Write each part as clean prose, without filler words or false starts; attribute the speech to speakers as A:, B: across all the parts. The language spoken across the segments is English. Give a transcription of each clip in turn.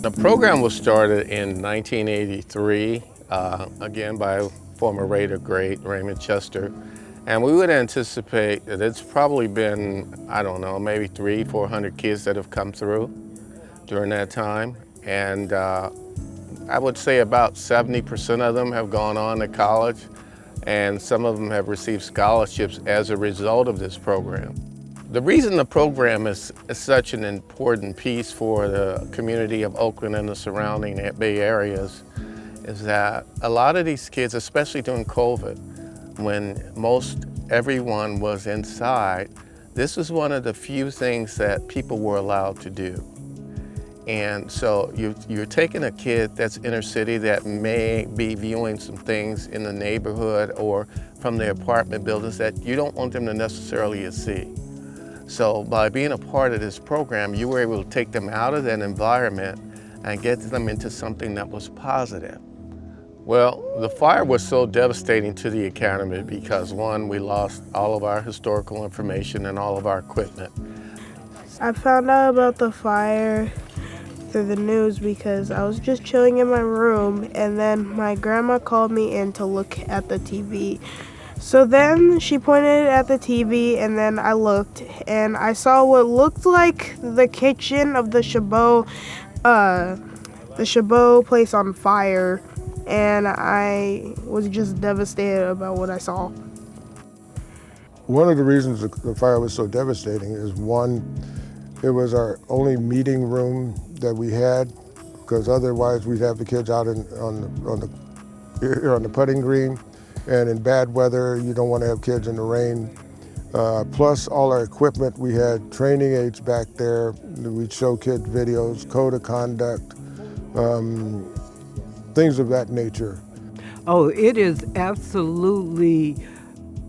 A: The program was started in 1983, again by former Raider great Raymond Chester. And we would anticipate that it's probably been, I don't know, maybe 400 kids that have come through during that time. And I would say about 70% of them have gone on to college, and some of them have received scholarships as a result of this program. The reason the program is such an important piece for the community of Oakland and the surrounding Bay areas is that a lot of these kids, especially during COVID, when most everyone was inside, this was one of the few things that people were allowed to do. And so you're taking a kid that's inner city that may be viewing some things in the neighborhood or from their apartment buildings that you don't want them to necessarily see. So by being a part of this program, you were able to take them out of that environment and get them into something that was positive. Well, the fire was so devastating to the academy because, one, we lost all of our historical information and all of our equipment.
B: I found out about the fire through the news because I was just chilling in my room, and then my grandma called me in to look at the TV. So then she pointed at the TV, and then I looked, and I saw what looked like the kitchen of the Chabot place on fire, and I was just devastated about what I saw.
C: One of the reasons the fire was so devastating is, one, it was our only meeting room that we had, because otherwise we'd have the kids out on the putting green, and in bad weather you don't want to have kids in the rain. Plus all our equipment, we had training aids back there. We'd show kids videos, code of conduct, things of that nature.
D: Oh, it is absolutely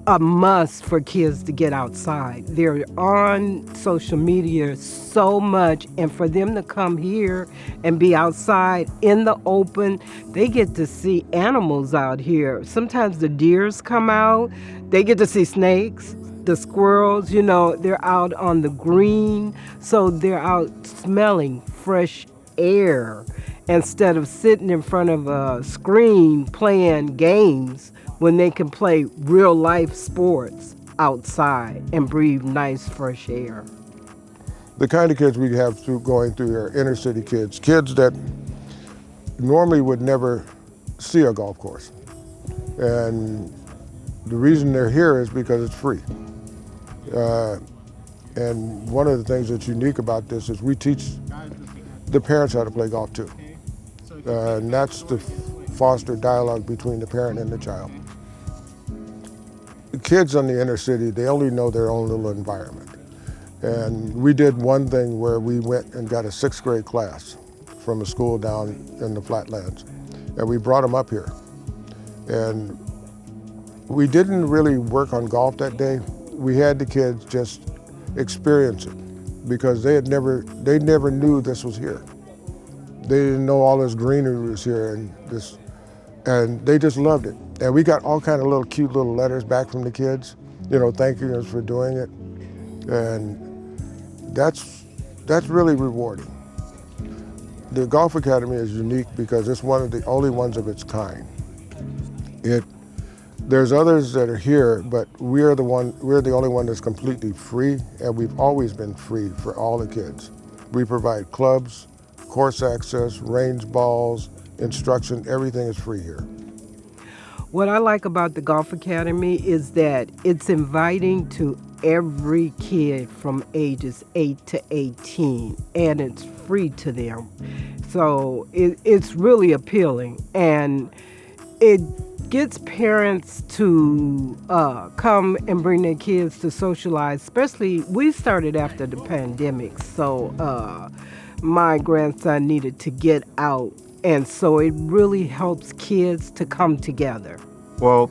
D: a must for kids to get outside. They're on social media so much, and for them to come here and be outside in the open, they get to see animals out here. Sometimes the deers come out, they get to see snakes, the squirrels, they're out on the green, so they're out smelling fresh air instead of sitting in front of a screen playing games when they can play real life sports outside and breathe nice fresh air.
C: The kind of kids we have going through here are inner city kids that normally would never see a golf course. And the reason they're here is because it's free. And one of the things that's unique about this is we teach the parents how to play golf too. And that's to foster dialogue between the parent and the child. The kids in the inner city, they only know their own little environment. And we did one thing where we went and got a 6th grade class from a school down in the Flatlands. And we brought them up here. And we didn't really work on golf that day. We had the kids just experience it because they never knew this was here. They didn't know all this greenery was here and they just loved it. And we got all kind of little cute little letters back from the kids, thanking us for doing it. And that's really rewarding. The Golf Academy is unique because it's one of the only ones of its kind. There's others that are here, but we're the only one that's completely free, and we've always been free for all the kids. We provide clubs, course access, range balls, instruction, everything is free here.
D: What I like about the Golf Academy is that it's inviting to every kid from ages 8 to 18, and it's free to them. So it's really appealing, and it gets parents to come and bring their kids to socialize, especially we started after the pandemic, so my grandson needed to get out, and so it really helps kids to come together.
E: Well,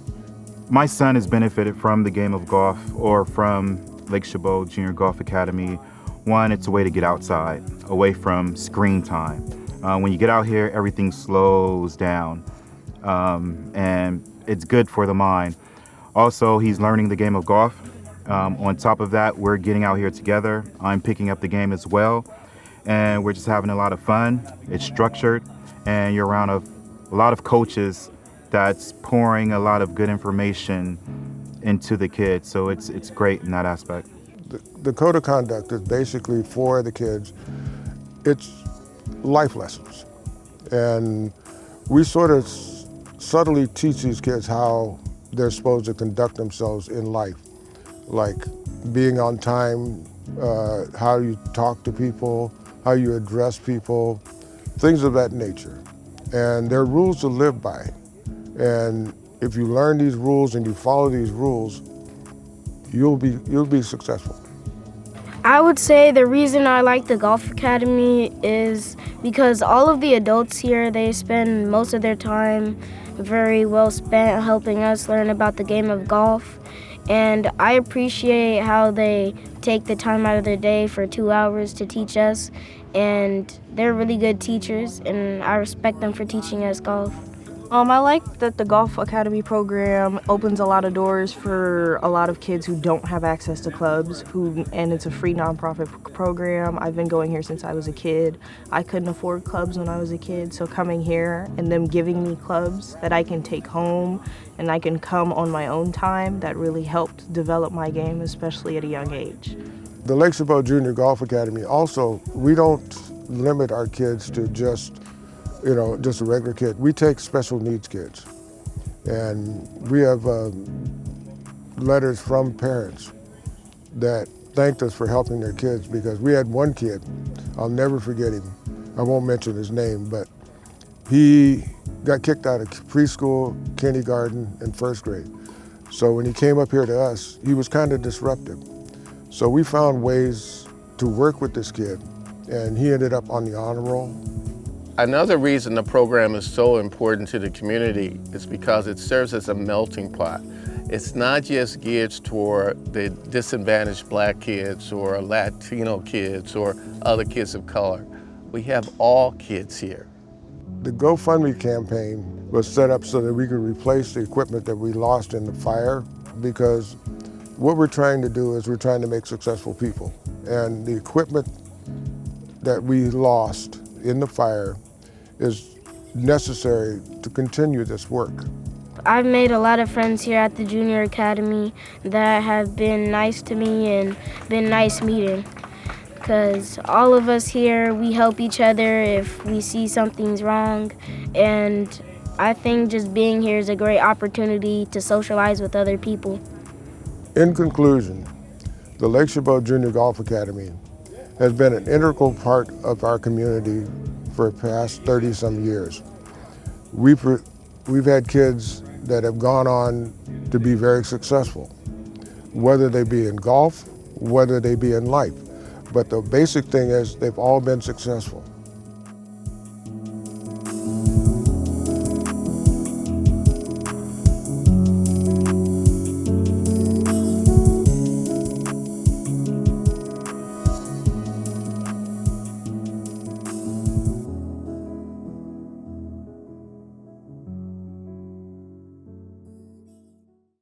E: my son has benefited from the game of golf or from Lake Chabot Junior Golf Academy. One, it's a way to get outside, away from screen time. When you get out here, everything slows down, and it's good for the mind. Also, he's learning the game of golf. On top of that, we're getting out here together. I'm picking up the game as well. and we're just having a lot of fun. It's structured, and you're around a lot of coaches that's pouring a lot of good information into the kids. So it's great in that aspect.
C: The code of conduct is basically for the kids. It's life lessons. And we sort of subtly teach these kids how they're supposed to conduct themselves in life, like being on time, how you talk to people, how you address people, things of that nature. And they're rules to live by. And if you learn these rules and you follow these rules, you'll be successful.
F: I would say the reason I like the Golf Academy is because all of the adults here, they spend most of their time very well spent helping us learn about the game of golf. And I appreciate how they take the time out of their day for 2 hours to teach us. And they're really good teachers, and I respect them for teaching us golf.
G: I like that the Golf Academy program opens a lot of doors for a lot of kids who don't have access to clubs, and it's a free nonprofit program. I've been going here since I was a kid. I couldn't afford clubs when I was a kid, so coming here and them giving me clubs that I can take home and I can come on my own time, that really helped develop my game, especially at a young age.
C: The Lake Chabot Junior Golf Academy also, we don't limit our kids to just a regular kid. We take special needs kids. And we have letters from parents that thanked us for helping their kids, because we had one kid, I'll never forget him, I won't mention his name, but he got kicked out of preschool, kindergarten, and first grade. So when he came up here to us, he was kind of disruptive. So we found ways to work with this kid, and he ended up on the honor roll.
A: Another reason the program is so important to the community is because it serves as a melting pot. It's not just geared toward the disadvantaged Black kids or Latino kids or other kids of color. We have all kids here.
C: The GoFundMe campaign was set up so that we could replace the equipment that we lost in the fire, because what we're trying to do is we're trying to make successful people. And the equipment that we lost in the fire is necessary to continue this work.
F: I've made a lot of friends here at the Junior Academy that have been nice to me and been nice meeting. Because all of us here, we help each other if we see something's wrong. And I think just being here is a great opportunity to socialize with other people.
C: In conclusion, the Lake Chabot Junior Golf Academy has been an integral part of our community for the past 30-some years. We've had kids that have gone on to be very successful, whether they be in golf, whether they be in life. But the basic thing is they've all been successful.